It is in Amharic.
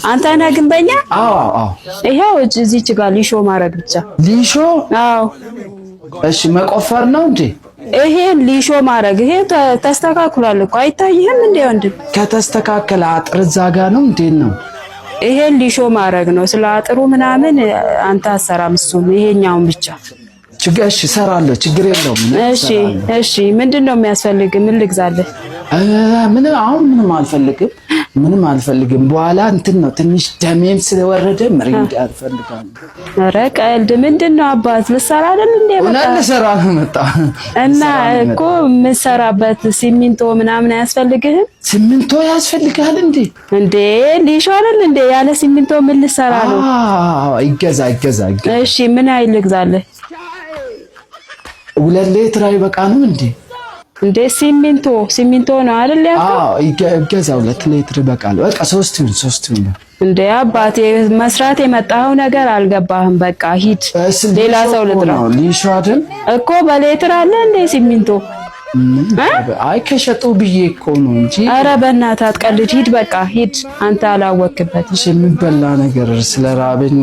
አንተ ነህ ግንበኛ? አዎ ይሄው እዚች ጋር ሊሾ ማረግ ብቻ። ሊሾ? አዎ። እሺ መቆፈር ነው እንዴ? ይሄን ሊሾ ማረግ ይሄ ተስተካክሏል እኮ አይታይህም እንዴ ወንድም? ከተስተካከለ አጥር እዛ ጋ ነው እንዴ ነው? ይሄን ሊሾ ማረግ ነው። ስለ አጥሩ ምናምን አንተ አሰራም እሱም ይሄኛውን ብቻ። እሺ እሰራለሁ፣ ችግር የለውም። እሺ ምንድነው የሚያስፈልግ? ምን ልግዛለህ? ምንም አልፈልግም። በኋላ እንትን ነው ትንሽ ደሜም ስለወረደ ምሪንዳ አልፈልጋለሁ። ኧረ ቀልድ ምንድነው አባት? ልሰራ አይደል እንዴ? ልሰራ ነው መጣ እና እኮ የምሰራበት ሲሚንቶ ምናምን አያስፈልግህም? ሲሚንቶ ያስፈልጋል እንዴ? ሊሾ አይደል እንዴ? ያለ ሲሚንቶ ምን ልሰራ ነው? ይገዛ። እሺ ምን አይል ልግዛለህ? 2 ሊትር አይበቃንም እንዴ? ሲሚንቶ ነው አይደል ያልከው? ይገዛ 2 ሊትር ይበቃል። በቃ 3 ይሁን። እንዴ አባቴ መስራት የመጣው ነገር አልገባህም። በቃ ሂድ፣ ሌላ ሰው ልጥራ። ሊሾ አይደል እኮ በሌትር አለ እንዴ ሲሚንቶ? አይ ከሸጡ ብዬ እኮ ነው እንጂ። ኧረ በእናትህ አትቀልድ። ሂድ፣ በቃ ሂድ። አንተ አላወቅበትም። የሚበላ ነገር ስለራበኝ